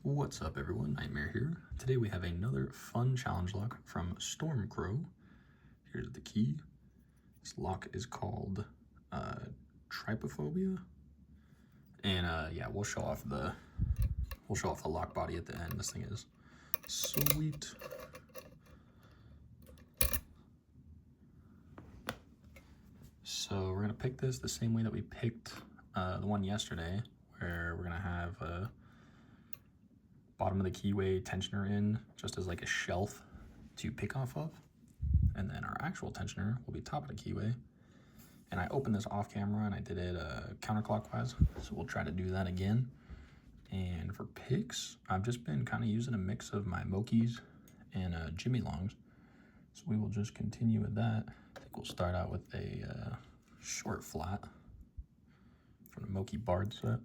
What's up everyone, Nightmare here. Today we have another fun challenge lock from Stormcrow. Here's the key. This lock is called Trypophobia. And yeah, we'll show off the lock body at the end. This thing is sweet. So we're gonna pick this the same way that we picked the one yesterday, where we're gonna have bottom of the keyway tensioner in just as like a shelf to pick off of, and then our actual tensioner will be top of the keyway. And I opened this off camera and I did it counterclockwise, so we'll try to do that again. And for picks, I've just been kind of using a mix of my Mokies and Jimmy Longs, so we will just continue with that. I think we'll start out with a short flat from the Moki Bard set.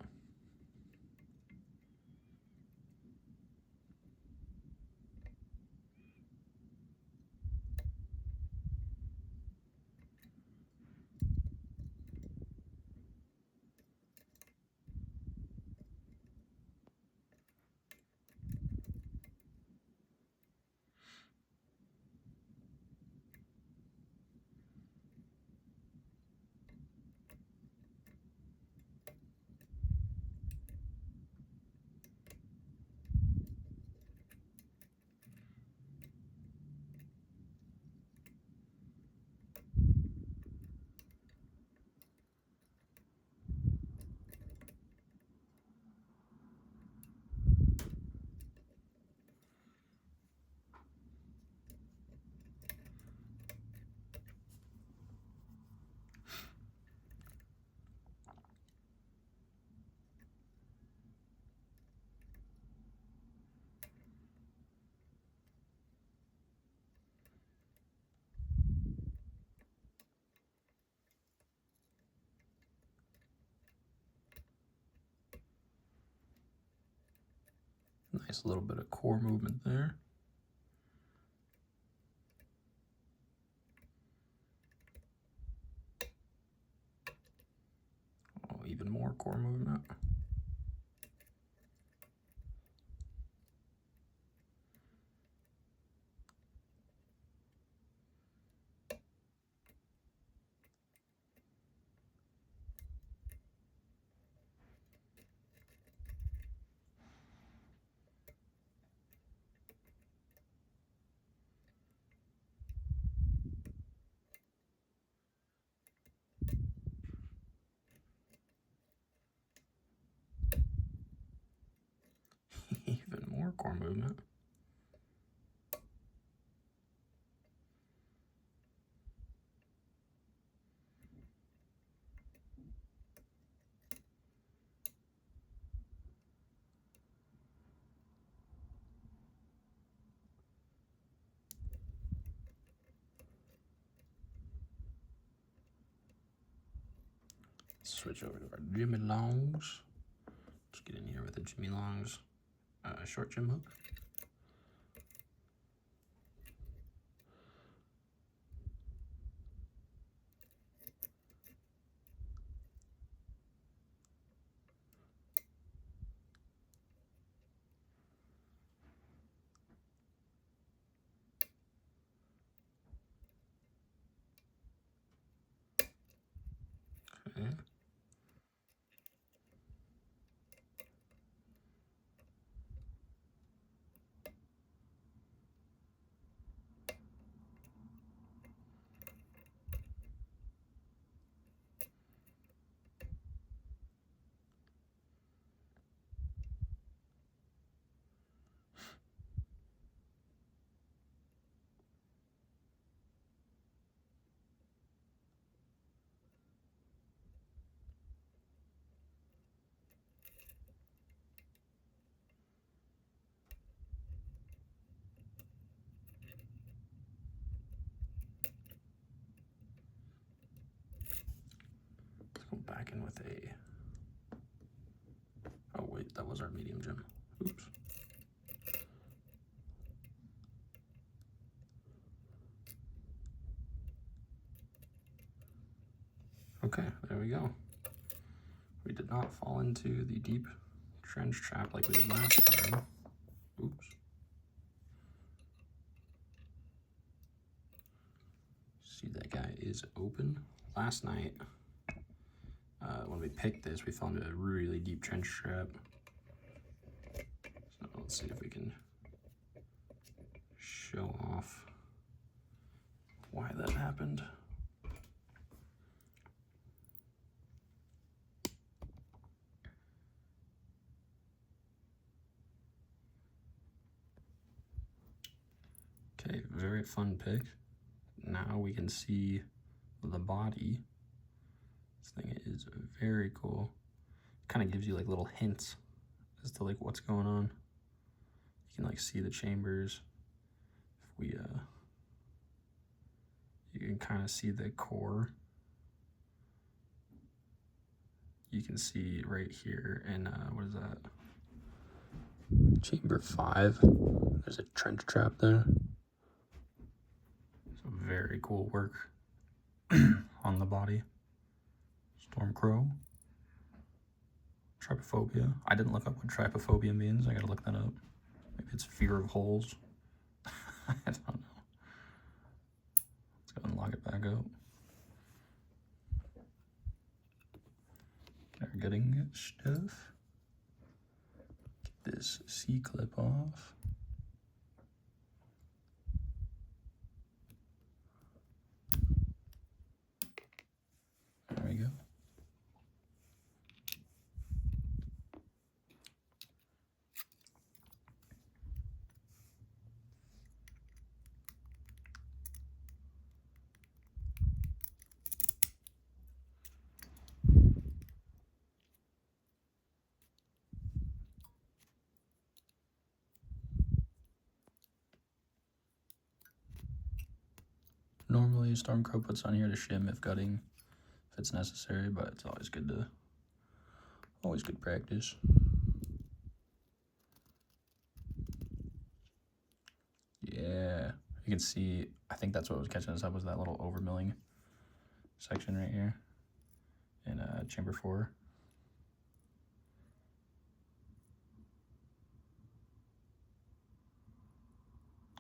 Nice little bit of core movement there. Oh, even more core movement. Even more core movement. Switch over to our Jimmy Longs. Let's get in here with the Jimmy Longs short Jim hook. Okay. Let's go back in with a, oh wait, that was our medium Jim. Oops. Okay, there we go. We did not fall into the deep trench trap like we did last time. Oops. See, that guy is open. Last night, when we picked this, we found a really deep trench trap. So let's see if we can show off why that happened. Okay, very fun pick. Now we can see the body. This thing is very cool. Kind of gives you like little hints as to like what's going on. You can like see the chambers. If we you can kind of see the core. You can see right here in what is that? Chamber 5. There's a trench trap there. So very cool work on the body. Storm Crow. Trypophobia. I didn't look up what trypophobia means. I gotta look that up. Maybe it's fear of holes. I don't know. Let's go and log it back up. They're getting stuff. Get this C-clip off. There we go. Normally, Storm Crow puts on here to shim if gutting, if it's necessary, but it's always good practice. Yeah, you can see, I think that's what was catching us up, was that little overmilling section right here in chamber 4.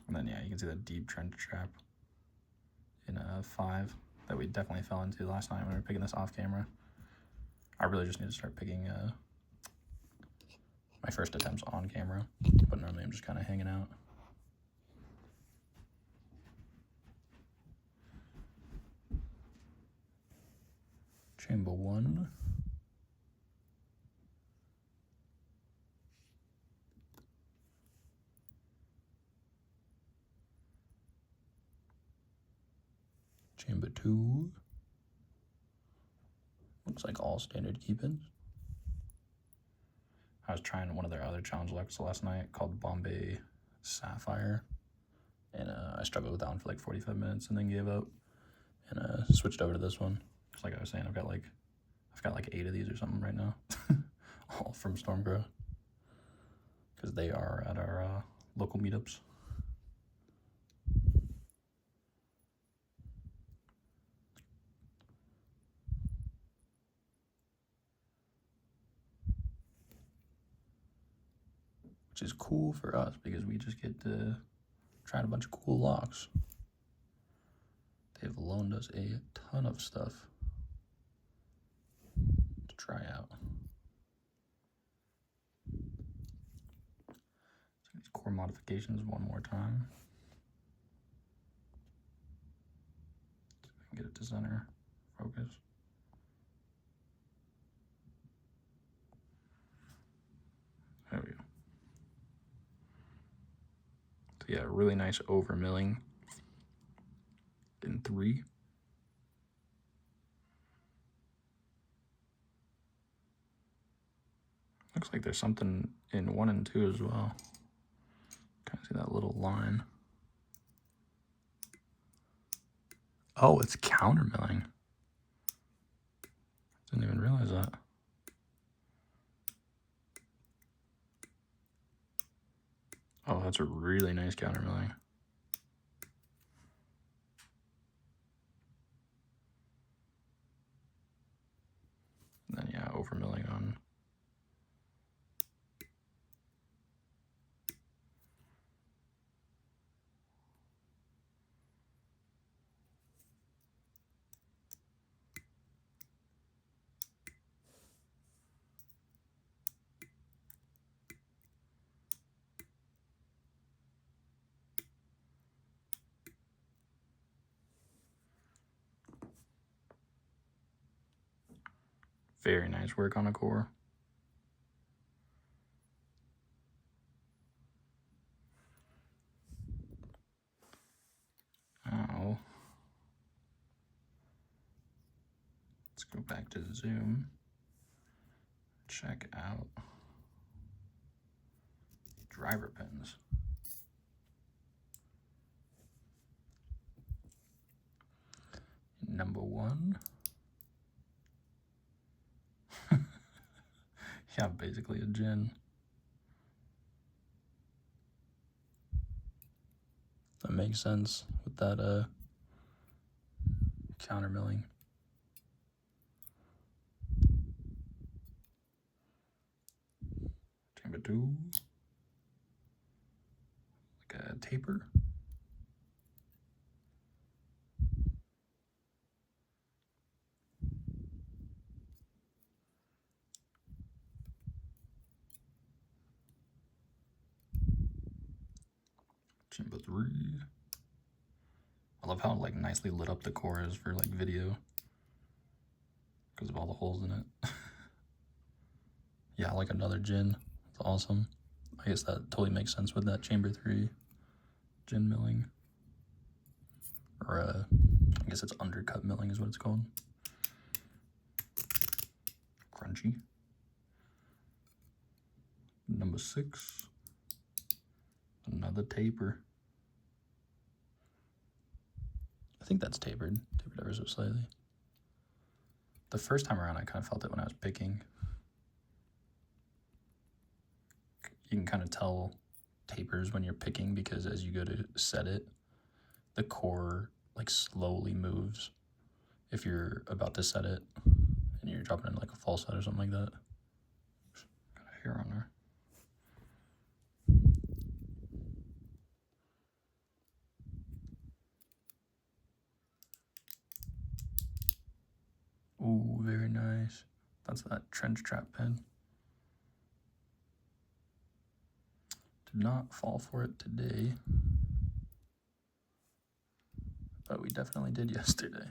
And then, yeah, you can see that deep trench trap in 5 that we definitely fell into last night when we were picking this off camera. I really just need to start picking my first attempts on camera, but normally I'm just kind of hanging out. Chamber 1. Chamber 2. Looks like all standard keep-ins. I was trying one of their other challenge locks last night called Bombay Sapphire, and I struggled with that one for like 45 minutes and then gave up and switched over to this one. Just like I was saying, I've got like 8 of these or something right now, all from Storm Crow, because they are at our local meetups. Which is cool for us because we just get to try a bunch of cool locks. They've loaned us a ton of stuff to try out. So these core modifications one more time. See if I can get it to center, focus. There we go. So yeah, really nice over milling in 3. Looks like there's something in 1 and 2 as well. Kind of see that little line. Oh, it's counter milling. Didn't even realize that. Oh, that's a really nice counter milling. And then yeah, over milling on Very nice work on the core. Now, let's go back to zoom. Check out driver pins. Number one. Yeah, basically a gin. That makes sense with that counter milling. Chamber 2. Like a taper. Chamber 3. I love how like nicely lit up the core is for like video because of all the holes in it. Yeah, like another gin. It's awesome. I guess that totally makes sense with that chamber 3 gin milling. Or I guess it's undercut milling is what it's called. Crunchy. Number 6. Another taper. I think that's tapered ever so slightly. The first time around, I kind of felt it when I was picking. You can kind of tell tapers when you're picking because as you go to set it, the core like slowly moves if you're about to set it and you're dropping in like a false set or something like that. Got a hair on there. Ooh, very nice. That's that trench trap pin. Did not fall for it today, but we definitely did yesterday.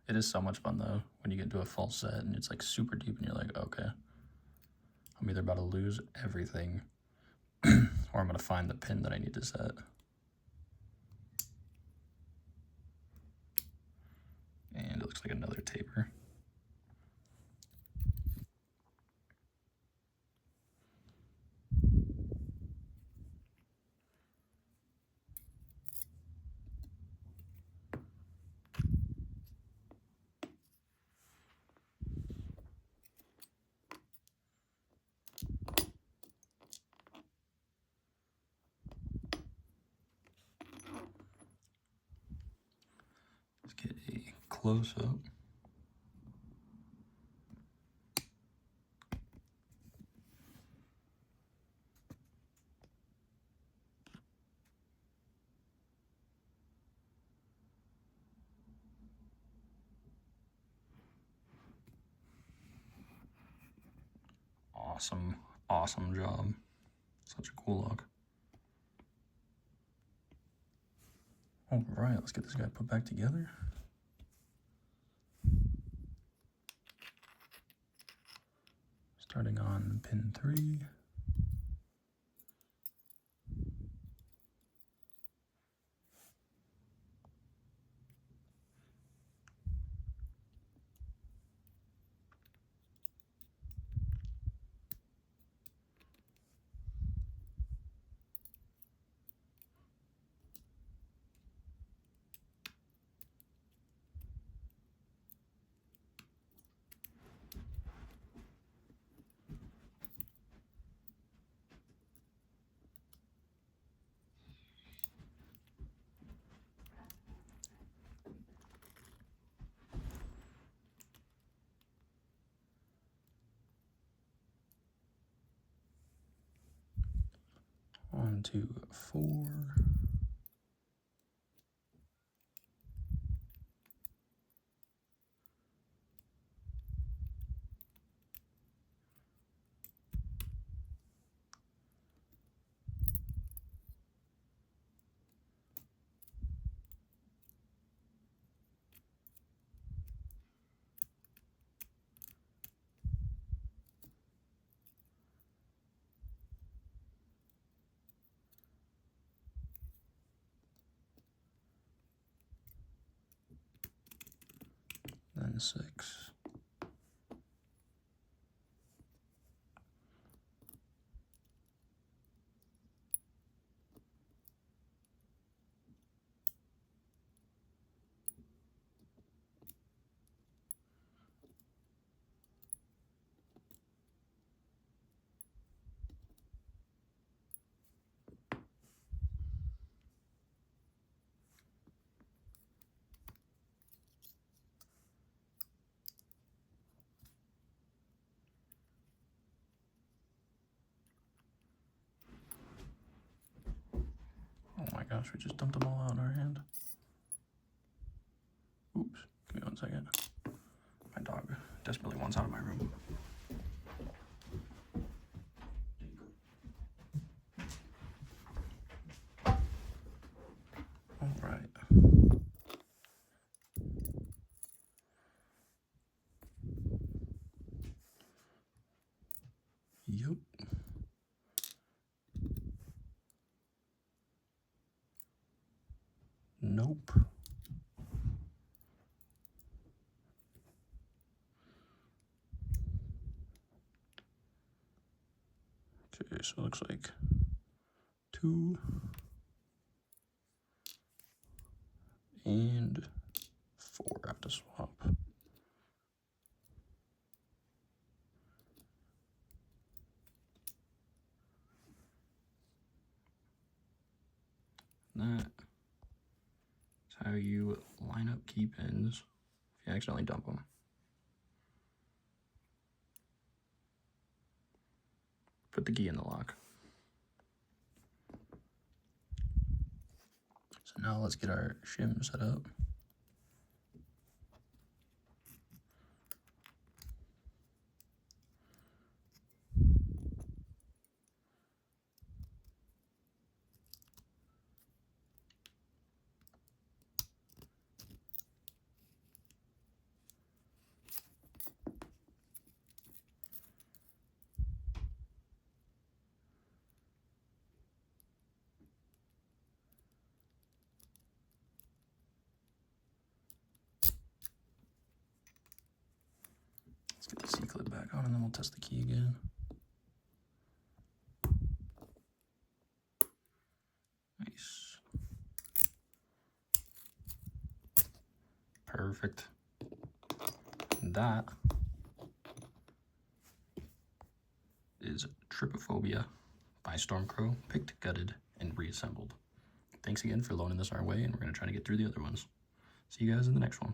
It is so much fun though when you get into a false set and it's like super deep and you're like, okay, I'm either about to lose everything or I'm gonna find the pin that I need to set. And it looks like another taper. Let's get a close-up. Awesome job. Such a cool look. All right, let's get this guy put back together. Starting on pin 3. On to 4. and 6. Oh my gosh, we just dumped them all out in our hand. Oops, give me 1 second. My dog desperately wants out of my room. All right. Yup. Nope. Okay, so it looks like 2 and 4 have to swap. That is how you line up key pins if you accidentally dump them. Put the key in the lock. So now let's get our shim set up. Let's get the C-clip back on and then we'll test the key again. Nice. Perfect. And that is Trypophobia by Stormcrow, picked, gutted, and reassembled. Thanks again for loaning this our way, and we're going to try to get through the other ones. See you guys in the next one.